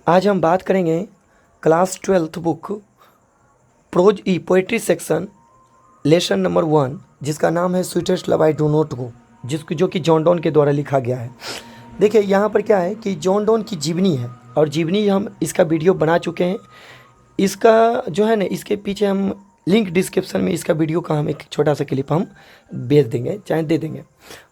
आज हम बात करेंगे क्लास 12th बुक प्रोज ई पोएट्री सेक्शन लेसन नंबर 1, जिसका नाम है sweetest love I do not गो, जिसको जो कि जॉन डॉन के द्वारा लिखा गया है। देखिए यहाँ पर क्या है कि जॉन डॉन की जीवनी है, और जीवनी हम इसका वीडियो बना चुके हैं। इसका जो है ना, इसके पीछे हम लिंक डिस्क्रिप्शन में इसका वीडियो का हम एक छोटा सा क्लिप हम भेज देंगे, चाहे दे देंगे।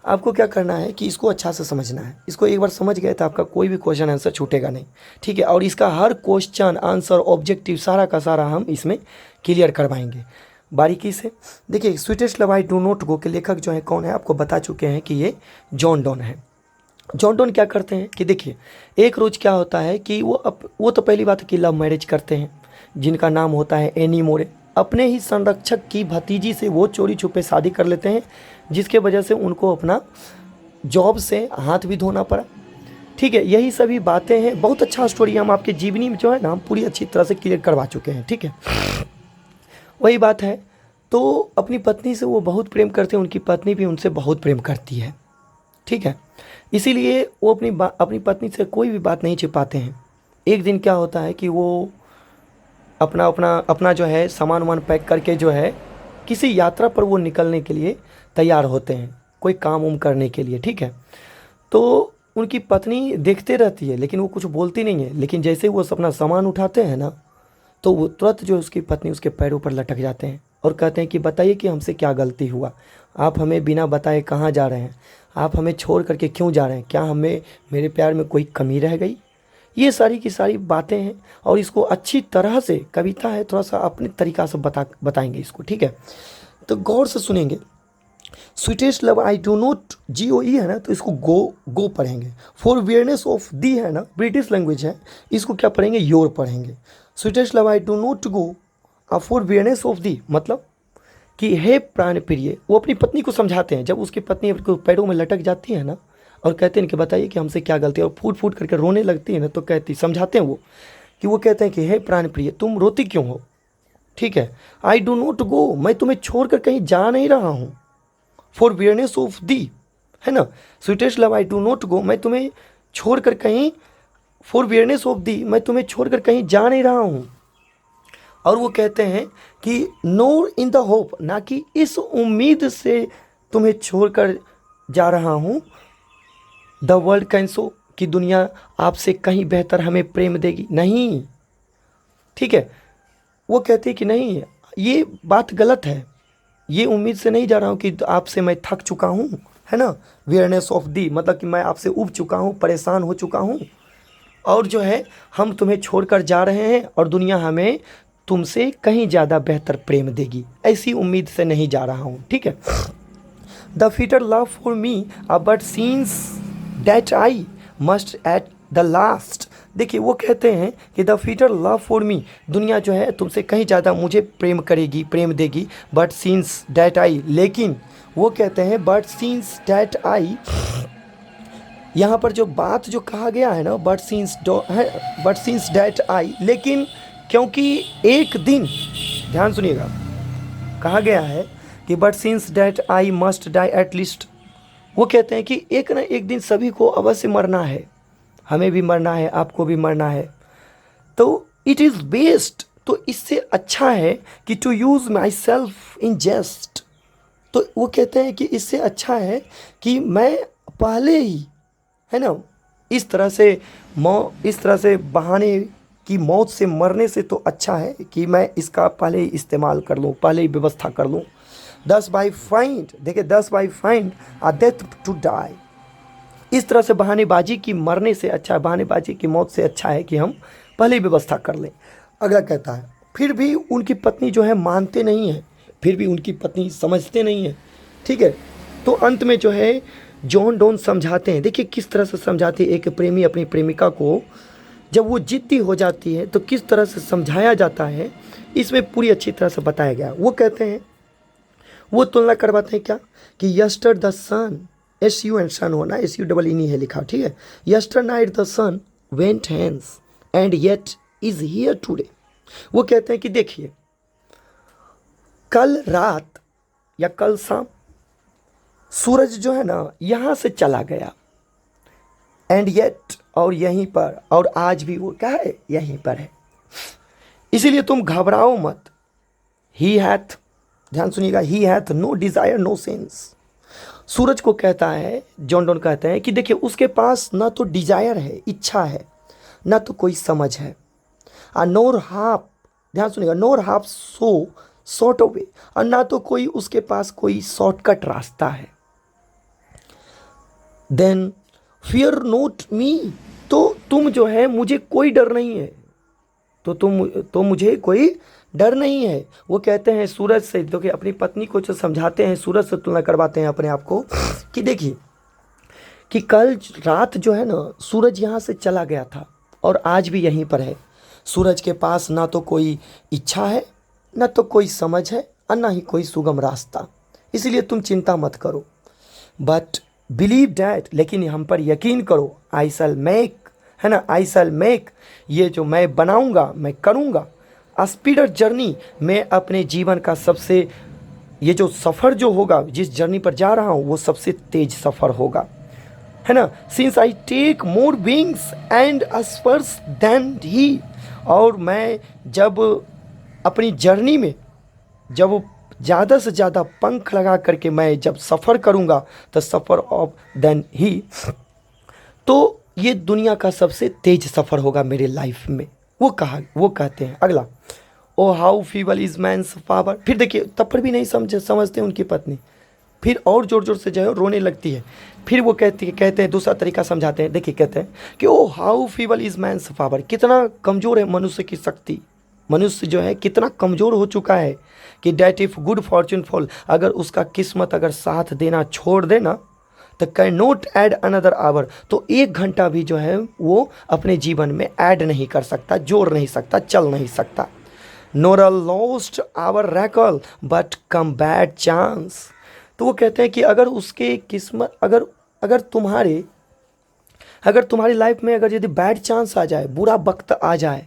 आपको क्या करना है कि इसको अच्छा से समझना है। इसको एक बार समझ गए तो आपका कोई भी क्वेश्चन आंसर छूटेगा नहीं, ठीक है। और इसका हर क्वेश्चन आंसर ऑब्जेक्टिव सारा का सारा हम इसमें क्लियर करवाएंगे बारीकी से। देखिए sweetest love I do not गो के लेखक जो है कौन है, आपको बता चुके हैं कि ये जॉन डॉन है। जॉन डॉन क्या करते हैं कि देखिए एक रोज़ क्या होता है कि वो तो पहली बात है कि लव मैरिज करते हैं, जिनका नाम होता है एनी मोरे। अपने ही संरक्षक की भतीजी से वो चोरी छुपे शादी कर लेते हैं, जिसके वजह से उनको अपना जॉब से हाथ भी धोना पड़ा, ठीक है। यही सभी बातें हैं। बहुत अच्छा स्टोरी हम आपके जीवनी में जो है ना हम पूरी अच्छी तरह से क्लियर करवा चुके हैं, ठीक है। वही बात है, तो अपनी पत्नी से वो बहुत प्रेम करते हैं, उनकी पत्नी भी उनसे बहुत प्रेम करती है, ठीक है। इसीलिए वो अपनी पत्नी से कोई भी बात नहीं छिपाते हैं। एक दिन क्या होता है कि वो अपना जो है सामान वामान पैक करके जो है किसी यात्रा पर वो निकलने के लिए तैयार होते हैं, कोई काम उम करने के लिए, ठीक है। तो उनकी पत्नी देखते रहती है, लेकिन वो कुछ बोलती नहीं है। लेकिन जैसे वो अपना सामान उठाते हैं ना, तो वो तुरंत जो उसकी पत्नी उसके पैरों पर लटक जाते हैं और कहते हैं कि बताइए कि हमसे क्या गलती हुआ, आप हमें बिना बताए कहाँ जा रहे हैं, आप हमें छोड़ करके क्यों जा रहे हैं, क्या हमें मेरे प्यार में कोई कमी रह गई। ये सारी की सारी बातें हैं, और इसको अच्छी तरह से, कविता है, थोड़ा सा अपने तरीक़ा से बताएंगे इसको, ठीक है। तो गौर से सुनेंगे। Sweetest love I do not, GOE है ना, तो इसको गो पढ़ेंगे। फॉर वियरनेस ऑफ दी है ना, ब्रिटिश लैंग्वेज है, इसको क्या पढ़ेंगे, योर पढ़ेंगे। Sweetest love I do not go for weariness of thee, मतलब कि हे प्राण प्रिय। वो अपनी पत्नी को समझाते हैं, जब उसकी पत्नी पैरों में लटक जाती है ना और कहते हैं कि बताइए कि हमसे क्या गलती है, और फूट फूट करके रोने लगती है ना, तो समझाते हैं वो कि वो कहते हैं कि हे प्राण प्रिय तुम रोती क्यों हो, ठीक है। आई डू नॉट गो, मैं तुम्हें छोड़कर कहीं जा नहीं रहा हूँ। फॉर वियरनेस ऑफ दी है ना, sweetest love I do not गो, मैं तुम्हें छोड़कर कहीं, फॉर वियरनेस ऑफ दी, मैं तुम्हें छोड़कर कहीं जा नहीं रहा हूँ। और वो कहते हैं कि नोर इन द होप, ना कि इस उम्मीद से तुम्हें छोड़कर जा रहा हूँ, द वर्ल्ड कैन सो, कि दुनिया आपसे कहीं बेहतर हमें प्रेम देगी, नहीं, ठीक है। वो कहते हैं कि नहीं, ये बात गलत है, ये उम्मीद से नहीं जा रहा हूँ कि आपसे मैं थक चुका हूँ, है ना। वियरनेस ऑफ दी मतलब कि मैं आपसे उब चुका हूँ, परेशान हो चुका हूँ, और जो है हम तुम्हें छोड़कर जा रहे हैं, और दुनिया हमें तुमसे कहीं ज़्यादा बेहतर प्रेम देगी, ऐसी उम्मीद से नहीं जा रहा हूँ, ठीक है। The fitter love for me but scenes that I must at the last. देखिए वो कहते हैं कि the fitter love for me, दुनिया जो है तुमसे कहीं ज़्यादा मुझे प्रेम करेगी, प्रेम देगी, बट सीन्स डैट आई, लेकिन वो कहते हैं बट सीन्स डैट आई, यहाँ पर जो बात जो कहा गया है ना, बट सीन्स डैट आई, लेकिन क्योंकि एक दिन, ध्यान सुनिएगा, कहा गया है कि but since that I must die at least. वो कहते हैं कि एक ना एक दिन सभी को अवश्य मरना है, हमें भी मरना है, आपको भी मरना है, तो इट इज़ बेस्ट, तो इससे अच्छा है कि to use myself in jest. तो वो कहते हैं कि इससे अच्छा है कि मैं पहले ही, है ना, इस तरह से बहाने कि मौत से मरने से तो अच्छा है कि मैं इसका पहले ही इस्तेमाल कर लूँ, पहले ही व्यवस्था कर लूँ। दस बाई फाइंड, देखिए दस by find a death to die, इस तरह से बहानेबाजी की मरने से अच्छा, बहानेबाजी की मौत से अच्छा है कि हम पहले ही व्यवस्था कर लें। अगला कहता है फिर भी उनकी पत्नी जो है मानते नहीं है, फिर भी उनकी पत्नी समझते नहीं है, ठीक है। तो अंत में जो है जॉन डॉन समझाते हैं। देखिए किस तरह से समझाते हैं, एक प्रेमी अपनी प्रेमिका को जब वो जिद्दी हो जाती है तो किस तरह से समझाया जाता है, इसमें पूरी अच्छी तरह से बताया गया। वो कहते हैं, वो तुलना करवाते हैं क्या कि yesterday sun, SU and sun होना, SU डबल इन है लिखा, ठीक है। Yesternight the sun went hence and yet is here today. वो कहते हैं कि देखिए कल रात या कल शाम सूरज जो है ना यहाँ से चला गया, एंड येट, और यहीं पर, और आज भी वो क्या है, यहीं पर है। इसीलिए तुम घबराओ मत। ही हैथ, ध्यान सुनिएगा, he hath no desire no sense. सूरज को कहता है, जॉन डॉन कहते हैं कि देखिए उसके पास ना तो डिजायर है, इच्छा है, ना तो कोई समझ है। नोर हाफ, ध्यान सुनिएगा, नोर हाफ सो शॉर्ट अवे, और ना तो कोई उसके पास कोई शॉर्टकट रास्ता है। देन फियर नोट मी, तो तुम जो है मुझे कोई डर नहीं है, तो मुझे कोई डर नहीं है। वो कहते हैं सूरज से, देखिए अपनी पत्नी को जो समझाते हैं, सूरज से तुलना करवाते हैं अपने आप को कि देखिए कि कल रात जो है ना सूरज यहाँ से चला गया था और आज भी यहीं पर है। सूरज के पास ना तो कोई इच्छा है, ना तो कोई समझ है, और ना ही कोई सुगम रास्ता। इसलिए तुम चिंता मत करो, बट बिलीव डैट, लेकिन हम पर यकीन करो, आई शैल मेक, है ना, आई शैल मेक, ये जो मैं बनाऊंगा, मैं करूंगा स्पीडर जर्नी, मैं अपने जीवन का सबसे, ये जो सफ़र जो होगा, जिस जर्नी पर जा रहा हूँ वो सबसे तेज सफ़र होगा, है ना। Since I take more wings and spurs than he, और मैं जब अपनी जर्नी में जब ज़्यादा से ज़्यादा पंख लगा करके मैं जब सफ़र करूँगा, तो सफ़र ऑफ देन ही, तो ये दुनिया का सबसे तेज सफ़र होगा मेरे लाइफ में। वो कहते हैं अगला, oh how feeble is man's power. फिर देखिए तब पर भी नहीं समझते उनकी पत्नी, फिर और ज़ोर ज़ोर से जो है रोने लगती है। फिर वो कहते हैं दूसरा तरीका समझाते हैं, देखिए कहते हैं कि oh how feeble is man's power, कितना कमज़ोर है मनुष्य की शक्ति, मनुष्य जो है कितना कमज़ोर हो चुका है कि that if good Fortune fall, अगर उसका किस्मत अगर साथ देना छोड़ देना, तो can not add another our, तो 1 घंटा भी जो है वो अपने जीवन में ऐड नहीं कर सकता, जोड़ नहीं सकता, चल नहीं सकता। Nor a lost hour recall but come bad chance, तो वो कहते हैं कि अगर उसके किस्मत, अगर तुम्हारी लाइफ में अगर यदि बैड चांस आ जाए, बुरा वक्त आ जाए,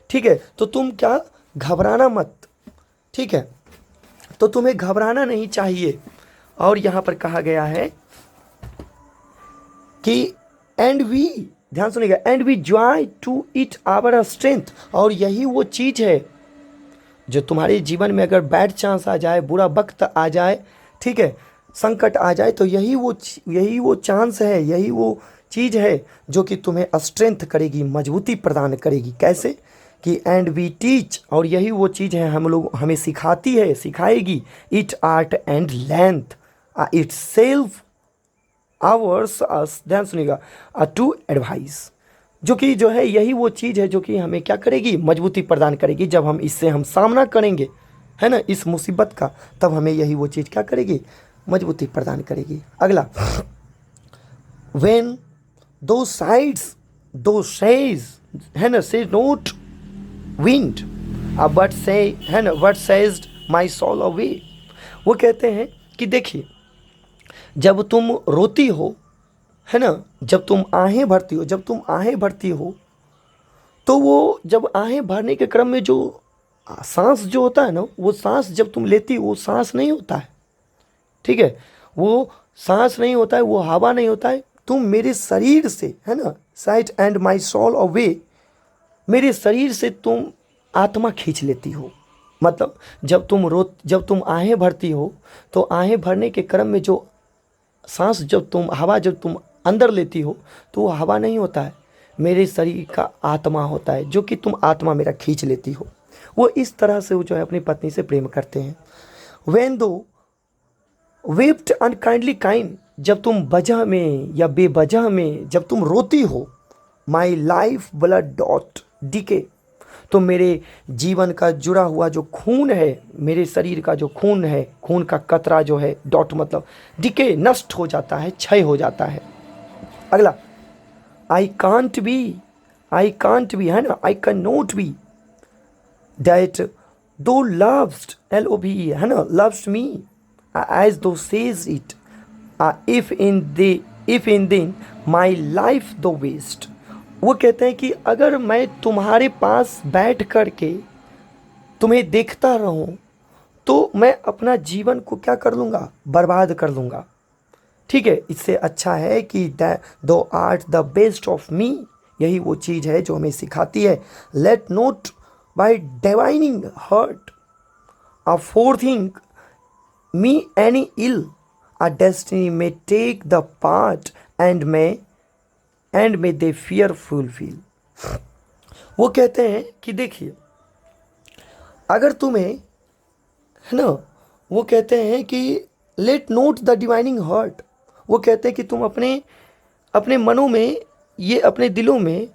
ठीक है, तो तुम क्या, घबराना मत, ठीक है, तो तुम्हें घबराना नहीं चाहिए। और यहाँ पर कहा गया है कि एंड वी, ध्यान सुनिएगा, and we joy to it our strength, और यही वो चीज़ है जो तुम्हारे जीवन में अगर बैड चांस आ जाए, बुरा वक्त आ जाए, ठीक है, संकट आ जाए, तो यही वो चांस है, यही वो चीज़ है जो कि तुम्हें स्ट्रेंथ करेगी, मजबूती प्रदान करेगी। कैसे कि एंड वी टीच, और यही वो चीज़ है हमें सिखाती है, सिखाएगी, it art and length itself hours, ध्यान सुनिएगा, टू एडवाइस, जो कि जो है यही वो चीज़ है जो कि हमें क्या करेगी, मजबूती प्रदान करेगी। जब हम इससे हम सामना करेंगे, है ना, इस मुसीबत का, तब हमें यही वो चीज़ क्या करेगी, मजबूती प्रदान करेगी। अगला, व्हेन दो साइड्स दो सेज, है ना, से नोट विंड बट से, है ना, बट सेज्ड माई सोल अवे। वो कहते हैं कि देखिए जब तुम रोती हो, है ना, जब तुम आहें भरती हो, तो वो जब आहें भरने के क्रम में जो सांस जो होता है ना, वो सांस जब तुम लेती हो, वो सांस नहीं होता है, ठीक है, वो सांस नहीं होता है, वो हवा नहीं होता है, तुम मेरे शरीर से, है ना, sight and my soul away, मेरे शरीर से तुम आत्मा खींच लेती हो। मतलब जब तुम आहें भरती हो, तो आहें भरने के क्रम में जो सांस हवा जब तुम अंदर लेती हो, तो वो हवा नहीं होता है, मेरे शरीर का आत्मा होता है, जो कि तुम आत्मा मेरा खींच लेती हो। वो इस तरह से वो जो है अपनी पत्नी से प्रेम करते हैं। वेन दो वेप्ट अनकाइंडली काइंड, जब तुम वजह में या बेवजह में जब तुम रोती हो, my life blood doth decay, तो मेरे जीवन का जुड़ा हुआ जो खून है, मेरे शरीर का जो खून है, खून का कतरा जो है, डॉट मतलब डीके, नष्ट हो जाता है, क्षय हो जाता है। अगला, आई कांट बी, है ना, I can not be that दो लव्ड, LOVE, है ना, लव्स मी एज दो सेज इट, इफ इन दिन माई लाइफ दो वेस्ट। वो कहते हैं कि अगर मैं तुम्हारे पास बैठ कर के तुम्हें देखता रहूं, तो मैं अपना जीवन को क्या कर लूँगा, बर्बाद कर लूँगा। ठीक है, इससे अच्छा है कि thou art the best of me, यही वो चीज़ है जो हमें सिखाती है। Let not by divining heart a forethink me any ill, a destiny may take the part and may they fear fulfill। वो कहते हैं कि देखिए, अगर तुम्हें, है ना, वो कहते हैं कि let not the divining heart, वो कहते हैं कि तुम अपने अपने मनों में, ये अपने दिलों में,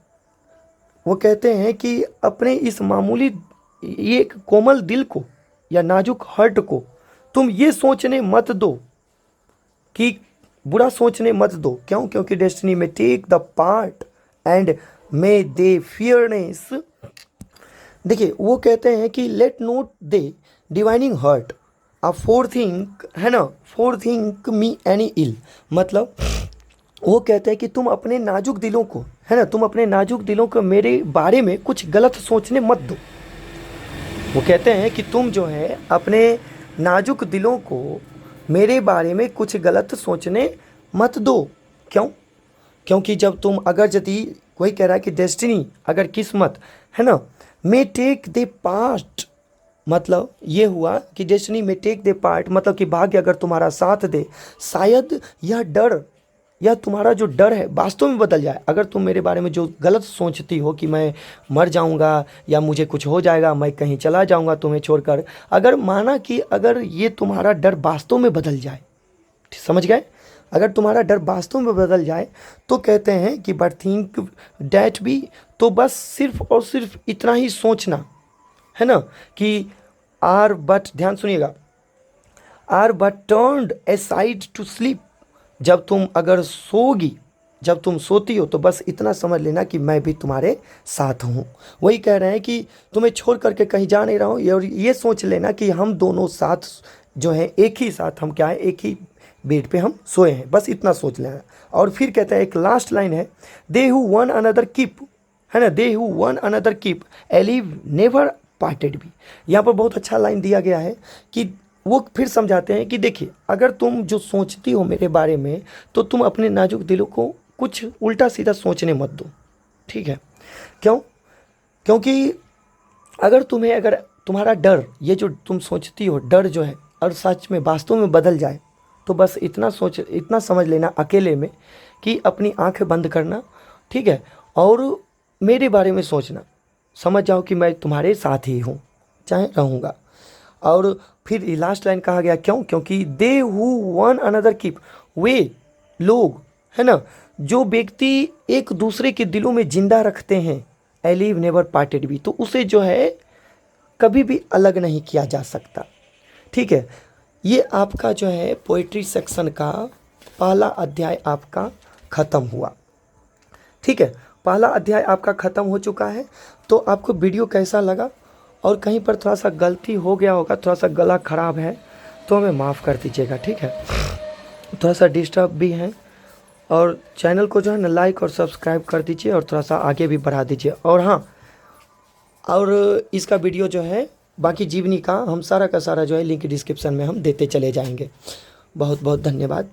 वो कहते हैं कि अपने इस मामूली, ये एक कोमल दिल को या नाजुक हर्ट को तुम ये सोचने मत दो कि, बुरा सोचने मत दो। क्यों? क्योंकि डेस्टिनी में take the part and may thy fearness. देखिए, वो कहते हैं कि let not thy divining heart a forethink, है ना, forethink me any ill, मतलब वो कहते हैं कि तुम अपने नाजुक दिलों को, है ना, तुम अपने नाजुक दिलों को मेरे बारे में कुछ गलत सोचने मत दो। वो कहते हैं कि तुम जो है अपने नाजुक दिलों को मेरे बारे में कुछ गलत सोचने मत दो। क्यों? क्योंकि जब तुम, अगर यदि कोई कह रहा है कि डेस्टिनी, अगर किस्मत, है ना, मे टेक दे पार्ट, मतलब ये हुआ कि डेस्टिनी में टेक दे पार्ट, मतलब कि भाग्य अगर तुम्हारा साथ दे, शायद यह डर, या तुम्हारा जो डर है वास्तव में बदल जाए। अगर तुम मेरे बारे में जो गलत सोचती हो कि मैं मर जाऊंगा या मुझे कुछ हो जाएगा, मैं कहीं चला जाऊंगा तुम्हें छोड़कर, अगर माना कि अगर ये तुम्हारा डर वास्तव में बदल जाए, समझ गए, अगर तुम्हारा डर वास्तव में बदल जाए, तो कहते हैं कि बट थिंक डैट बी, तो बस सिर्फ और सिर्फ इतना ही सोचना, है ना, कि आर बट, ध्यान सुनिएगा, are but turned aside to sleep, जब तुम अगर सोगी, जब तुम सोती हो तो बस इतना समझ लेना कि मैं भी तुम्हारे साथ हूँ। वही कह रहे हैं कि तुम्हें छोड़ करके कहीं जा नहीं रहा हूँ, और ये सोच लेना कि हम दोनों साथ जो है, एक ही साथ हम क्या है, एक ही बेड पे हम सोए हैं, बस इतना सोच लेना। और फिर कहते हैं, एक लास्ट लाइन है, they who one another keep, है ना, they who one another keep alive never parted भी। यहाँ पर बहुत अच्छा लाइन दिया गया है कि वो फिर समझाते हैं कि देखिए, अगर तुम जो सोचती हो मेरे बारे में, तो तुम अपने नाजुक दिलों को कुछ उल्टा सीधा सोचने मत दो, ठीक है। क्यों? क्योंकि अगर तुम्हें, अगर तुम्हारा डर, ये जो तुम सोचती हो डर जो है, और सच में वास्तव में बदल जाए, तो बस इतना सोच, इतना समझ लेना अकेले में कि अपनी आंखें बंद करना, ठीक है, और मेरे बारे में सोचना, समझ जाओ कि मैं तुम्हारे साथ ही हूँ, चाहे रहूँगा। और फिर लास्ट लाइन कहा गया, क्यों? क्योंकि दे हु वन अनदर कीप, वे लोग, है ना, जो व्यक्ति एक दूसरे के दिलों में जिंदा रखते हैं, एलिव नेवर पार्टेड भी, तो उसे जो है कभी भी अलग नहीं किया जा सकता, ठीक है। ये आपका जो है पोइट्री सेक्शन का पहला अध्याय आपका ख़त्म हुआ, ठीक है, पहला अध्याय आपका ख़त्म हो चुका है। तो आपको वीडियो कैसा लगा, और कहीं पर थोड़ा सा गलती हो गया होगा, थोड़ा सा गला ख़राब है तो हमें माफ़ कर दीजिएगा, ठीक है, थोड़ा सा डिस्टर्ब भी है। और चैनल को जो है ना लाइक और सब्सक्राइब कर दीजिए, और थोड़ा सा आगे भी बढ़ा दीजिए। और हाँ, और इसका वीडियो जो है बाकी जीवनी का, हम सारा का सारा जो है लिंक डिस्क्रिप्शन में हम देते चले जाएंगे। बहुत बहुत धन्यवाद।